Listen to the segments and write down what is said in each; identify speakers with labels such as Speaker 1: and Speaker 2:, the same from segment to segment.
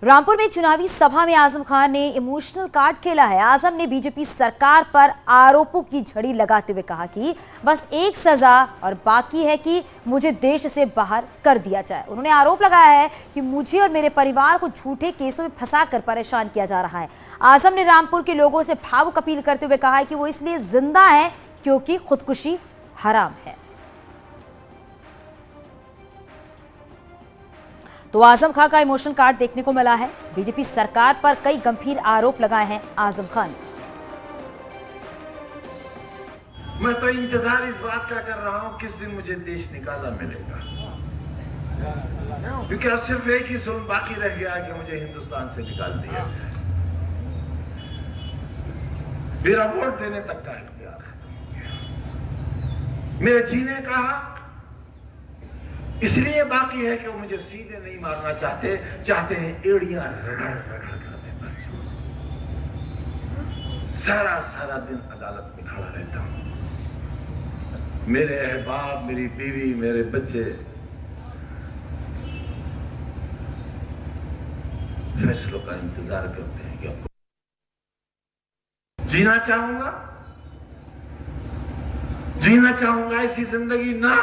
Speaker 1: रामपुर में एक चुनावी सभा में आजम खान ने इमोशनल कार्ड खेला है। आजम ने बीजेपी सरकार पर आरोपों की झड़ी लगाते हुए कहा कि बस एक सजा और बाकी है कि मुझे देश से बाहर कर दिया जाए। उन्होंने आरोप लगाया है कि मुझे और मेरे परिवार को झूठे केसों में फंसाकर परेशान किया जा रहा है। आजम ने रामपुर के लोगों से भावुक अपील करते हुए कहा है कि वो इसलिए जिंदा है क्योंकि खुदकुशी हराम है। तो आजम खान का इमोशनल कार्ड देखने को मिला है। बीजेपी सरकार पर कई गंभीर आरोप लगाए हैं आजम खान।
Speaker 2: मैं तो इंतजार इस बात का कर रहा हूं किस दिन मुझे देश निकाला मिलेगा, क्योंकि अब सिर्फ एक ही जुल्म बाकी रह गया कि मुझे हिंदुस्तान से निकाल दिया जाए। मेरा वोट देने तक का इख्तियार है, मेरे जीने का इसलिए बाकी है कि वो मुझे सीधे नहीं मारना चाहते हैं एड़ियां रगड़ रगड़ कर मर जाऊं। सारा दिन अदालत में खड़ा रहता हूं। मेरे अहबाब, मेरी बीवी, मेरे बच्चे फैसलों का इंतजार करते हैं कि आपको जीना चाहूंगा ऐसी जिंदगी ना।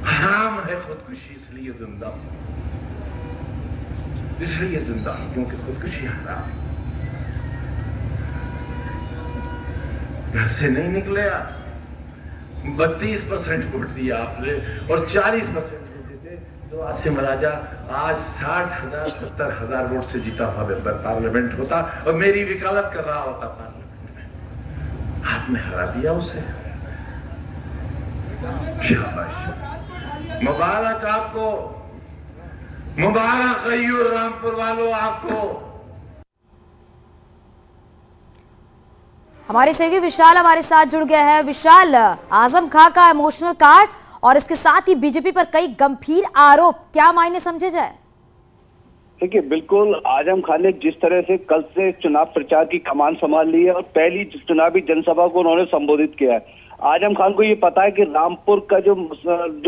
Speaker 2: हराम है खुदकुशी, इसलिए जिंदा हूं क्योंकि खुदकुशी हराम। घर से नहीं निकले आप, 32% वोट दिया आपने और 40% देते थे तो आसिम राजा आज 60,000 70,000 वोट से जीता हुआ मेंबर पार्लियामेंट होता और मेरी वकालत कर रहा होता पार्लियामेंट में। आपने हरा दिया उसे। शाबाश, मुबारक आपको, मुबारक गयूर रामपुर वालों आपको।
Speaker 1: हमारे सहयोगी विशाल हमारे साथ जुड़ गया है। विशाल, आजम खान का इमोशनल कार्ड और इसके साथ ही बीजेपी पर कई गंभीर आरोप, क्या मायने समझे जाए?
Speaker 3: देखिए, बिल्कुल आजम खान ने जिस तरह से कल से चुनाव प्रचार की कमान संभाल ली है और पहली चुनावी जनसभा को उन्होंने संबोधित किया है। आजम खान को ये पता है कि रामपुर का जो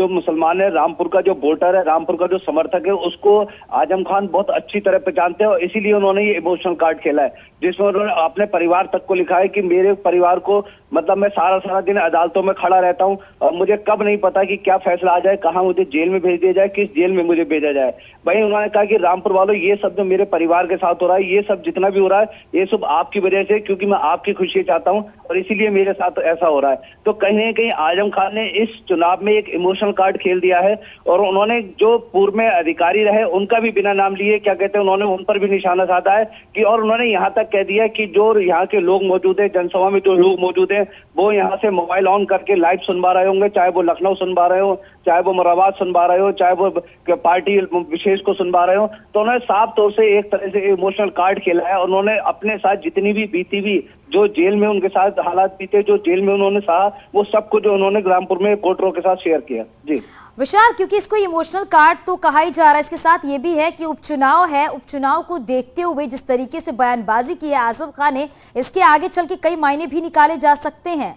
Speaker 3: मुसलमान है, रामपुर का जो वोटर है, रामपुर का जो समर्थक है, उसको आजम खान बहुत अच्छी तरह पहचानते हैं और इसीलिए उन्होंने ये इमोशनल कार्ड खेला है, जिसमें उन्होंने अपने परिवार तक को लिखा है कि मेरे परिवार को मतलब मैं सारा दिन अदालतों में खड़ा रहता हूं और मुझे कब नहीं पता कि क्या फैसला आ जाए, कहाँ मुझे जेल में भेज दिया जाए, किस जेल में मुझे भेजा जाए। वहीं उन्होंने कहा कि रामपुर वालों, ये सब जो मेरे परिवार के साथ हो रहा है, ये सब जितना भी हो रहा है, ये सब आपकी वजह से, क्योंकि मैं आपकी खुशी चाहता हूं और इसीलिए मेरे साथ ऐसा हो रहा है। तो कहीं न कहीं आजम खान ने इस चुनाव में एक इमोशनल कार्ड खेल दिया है और उन्होंने जो पूर्व में अधिकारी रहे उनका भी बिना नाम लिए, क्या कहते हैं, उन्होंने उन पर भी निशाना साधा है कि, और उन्होंने यहाँ तक कह दिया कि जो यहाँ के लोग मौजूद है, जनसभा में जो लोग मौजूद हैं, वो यहाँ से मोबाइल ऑन करके लाइव सुनवा रहे होंगे, चाहे वो लखनऊ सुनवा रहे हो, चाहे वो मुरादाबाद सुनवा रहे हो, चाहे वो पार्टी विशेष को सुनवा रहे हो। तो उन्होंने साफ तौर से एक तरह से इमोशनल कार्ड खेला है और उन्होंने अपने साथ जितनी भी बीती हुई, जो जेल में उनके साथ हालात बीते, जो जेल में उन्होंने सहा, वो सब कुछ जो उन्होंने रामपुर में वोटरों के साथ शेयर किया। जी
Speaker 1: विशाल, क्योंकि इसको इमोशनल कार्ड तो कहा ही जा रहा है, इसके साथ ये भी है कि उपचुनाव है, उपचुनाव को देखते हुए जिस तरीके से बयानबाजी की है आजम खान ने, इसके आगे चल के कई मायने भी निकाले जा सकते हैं।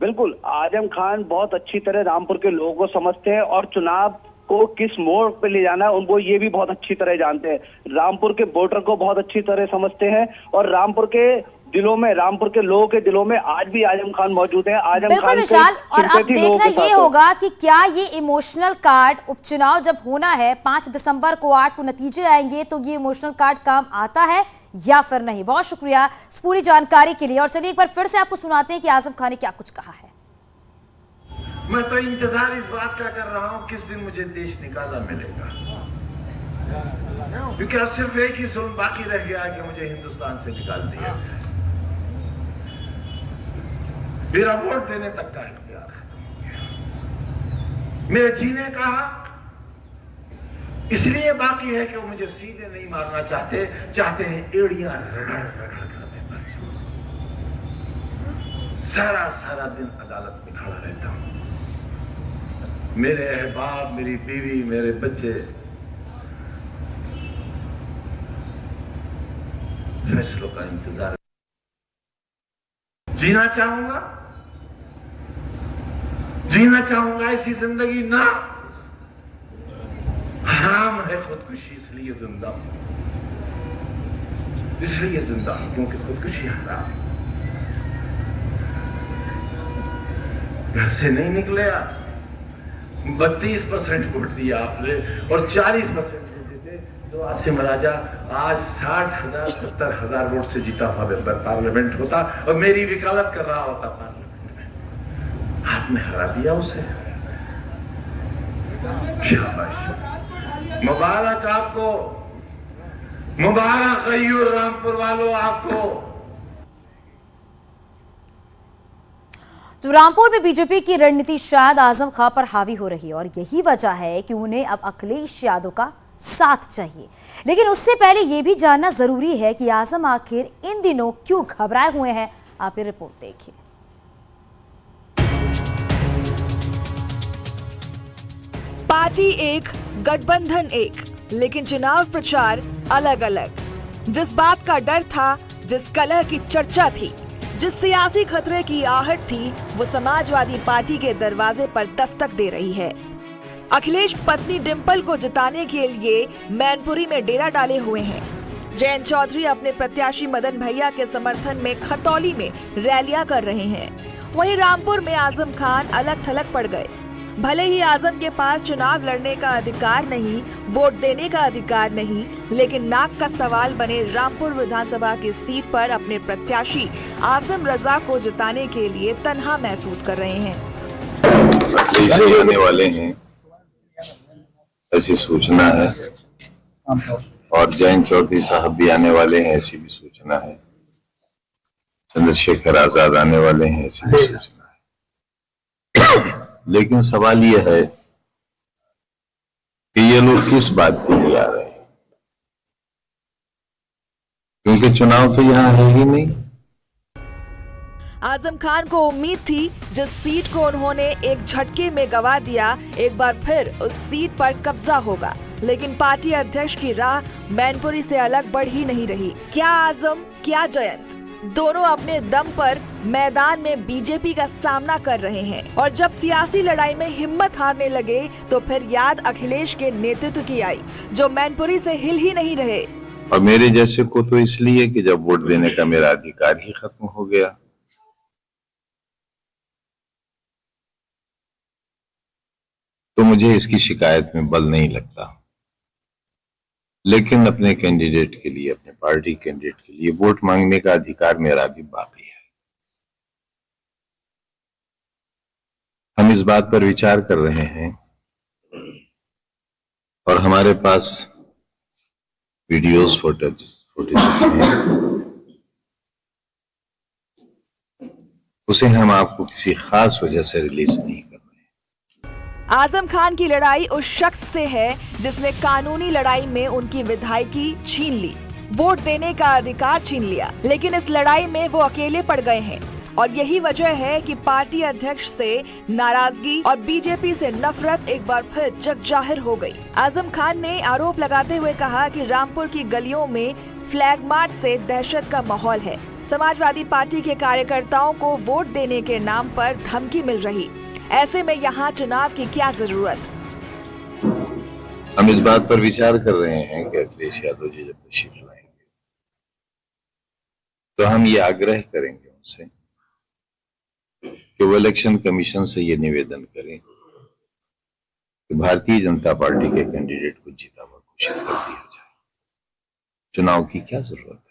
Speaker 3: बिल्कुल, आजम खान बहुत अच्छी तरह रामपुर के लोगों को समझते हैं और चुनाव को किस मोड़ पे ले जाना है उनको ये भी बहुत अच्छी तरह जानते हैं। रामपुर के वोटर को बहुत अच्छी तरह समझते हैं और रामपुर के दिलों में, रामपुर के लोगों के दिलों में आज भी आजम खान मौजूद है। आजम खान
Speaker 1: विशाल, और अब देखना ये होगा कि क्या ये इमोशनल कार्ड, उपचुनाव जब होना है 5 दिसंबर को, 8 को नतीजे आएंगे, तो ये इमोशनल कार्ड काम आता है या फिर नहीं। बहुत शुक्रिया इस पूरी जानकारी के लिए। और चलिए एक बार फिर से आपको सुनाते हैं कि आजम खान ने क्या कुछ कहा है।
Speaker 2: मैं तो इंतजार इस बात का कर रहा हूं किस दिन मुझे देश निकाला मिलेगा, क्योंकि अब सिर्फ एक ही जुल्म बाकी रह गया कि मुझे हिंदुस्तान से निकाल दिया जाए। मेरा वोट देने तक का इख्तियार है, मेरे जीने का इसलिए बाकी है कि वो मुझे सीधे नहीं मारना चाहते हैं एड़ियां रगड़ रगड़ कर मर जाऊं। सारा दिन अदालत में खड़ा रहता हूं। मेरे अहबाब, मेरी बीवी, मेरे बच्चे फैसलों का इंतजार। जीना चाहूंगा ऐसी जिंदगी ना। हराम है खुदकुशी, इसलिए जिंदा हूं, इसलिए जिंदा हूं क्योंकि खुदकुशी हराम। घर से नहीं निकले आप, 32% वोट दिया आपने और 40% देते थे तो आसिम राजा आज 60,000 70,000 वोट से जीता हुआ मेंबर पार्लियामेंट होता और मेरी वकालत कर रहा होता पार्लियामेंट में। आपने हरा दिया उसे। शाबाश, मुबारक आपको, मुबारक गयूर रामपुर वालों आपको।
Speaker 1: तो रामपुर में बीजेपी की रणनीति शायद आजम खां पर हावी हो रही है और यही वजह है कि उन्हें अब अखिलेश यादव का साथ चाहिए। लेकिन उससे पहले यह भी जानना जरूरी है कि आजम आखिर इन दिनों क्यों घबराए हुए हैं। आप ये रिपोर्ट देखिए।
Speaker 4: पार्टी एक, गठबंधन एक, लेकिन चुनाव प्रचार अलग अलग। जिस बात का डर था, जिस कलह की चर्चा थी, जिस सियासी खतरे की आहट थी, वो समाजवादी पार्टी के दरवाजे पर दस्तक दे रही है। अखिलेश पत्नी डिंपल को जिताने के लिए मैनपुरी में डेरा डाले हुए हैं। जयंत चौधरी अपने प्रत्याशी मदन भैया के समर्थन में खतौली में रैलियां कर रहे हैं। वहीं रामपुर में आजम खान अलग थलग पड़ गए। भले ही आजम के पास चुनाव लड़ने का अधिकार नहीं, वोट देने का अधिकार नहीं, लेकिन नाक का सवाल बने रामपुर विधानसभा की सीट पर अपने प्रत्याशी आसिम रजा को जिताने के लिए तन्हा महसूस कर रहे हैं।
Speaker 5: अखिलेश आने वाले हैं ऐसी सूचना है और जयंत चौधरी साहब भी आने वाले हैं ऐसी भी सूचना है। चंद्रशेखर आजाद आने वाले हैं ऐसी भी सूचना है। लेकिन सवाल यह है कि ये लोग किस बात के लिए आ रहे हैं, क्योंकि चुनाव तो यहां है ही नहीं।
Speaker 4: आजम खान को उम्मीद थी जिस सीट को उन्होंने एक झटके में गंवा दिया, एक बार फिर उस सीट पर कब्जा होगा। लेकिन पार्टी अध्यक्ष की राह मैनपुरी से अलग बढ़ ही नहीं रही। क्या आजम, क्या जयंत, दोनों अपने दम पर मैदान में बीजेपी का सामना कर रहे हैं। और जब सियासी लड़ाई में हिम्मत हारने लगे तो फिर याद अखिलेश के नेतृत्व की आई, जो मैनपुरी से हिल ही नहीं रहे।
Speaker 5: और मेरे जैसे को तो इसलिए कि जब वोट देने का मेरा अधिकार ही खत्म हो गया। तो मुझे इसकी शिकायत में बल नहीं लगता। लेकिन अपने कैंडिडेट के लिए, अपने पार्टी कैंडिडेट के लिए वोट मांगने का अधिकार मेरा भी बाकी है। हम इस बात पर विचार कर रहे हैं और हमारे पास वीडियोस, फुटेजेस हैं। उसे हम आपको किसी खास वजह से रिलीज नहीं कर रहे।
Speaker 4: आजम खान की लड़ाई उस शख्स से है जिसने कानूनी लड़ाई में उनकी विधायकी छीन ली, वोट देने का अधिकार छीन लिया। लेकिन इस लड़ाई में वो अकेले पड़ गए हैं और यही वजह है कि पार्टी अध्यक्ष से नाराजगी और बीजेपी से नफरत एक बार फिर जग जाहिर हो गई। आजम खान ने आरोप लगाते हुए कहा कि रामपुर की गलियों में फ्लैग मार्च से दहशत का माहौल है। समाजवादी पार्टी के कार्यकर्ताओं को वोट देने के नाम पर धमकी मिल रही। ऐसे में यहाँ चुनाव की क्या जरूरत?
Speaker 5: हम इस बात पर विचार कर रहे हैं कि अखिलेश यादव जी जब तशरीफ लाएंगे तो हम ये आग्रह करेंगे उनसे कि वो इलेक्शन कमीशन से ये निवेदन करें कि भारतीय जनता पार्टी के कैंडिडेट को जीता हुआ घोषित कर दिया जाए। चुनाव की क्या जरूरत है?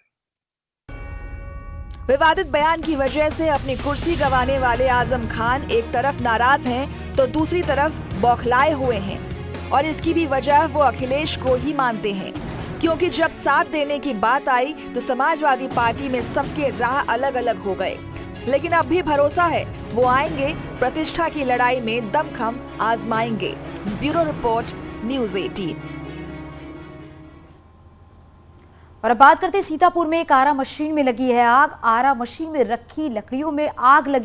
Speaker 4: विवादित बयान की वजह से अपनी कुर्सी गंवाने वाले आजम खान एक तरफ नाराज हैं तो दूसरी तरफ बौखलाए हुए हैं। और इसकी भी वजह वो अखिलेश को ही मानते हैं, क्योंकि जब साथ देने की बात आई तो समाजवादी पार्टी में सबके राह अलग अलग हो गए। लेकिन अब भी भरोसा है वो आएंगे, प्रतिष्ठा की लड़ाई में दमखम आजमाएंगे। Bureau report, news 18।
Speaker 1: और अब बात करते हैं सीतापुर में एक आरा मशीन में लगी है आग। आरा मशीन में रखी लकड़ियों में आग लगी।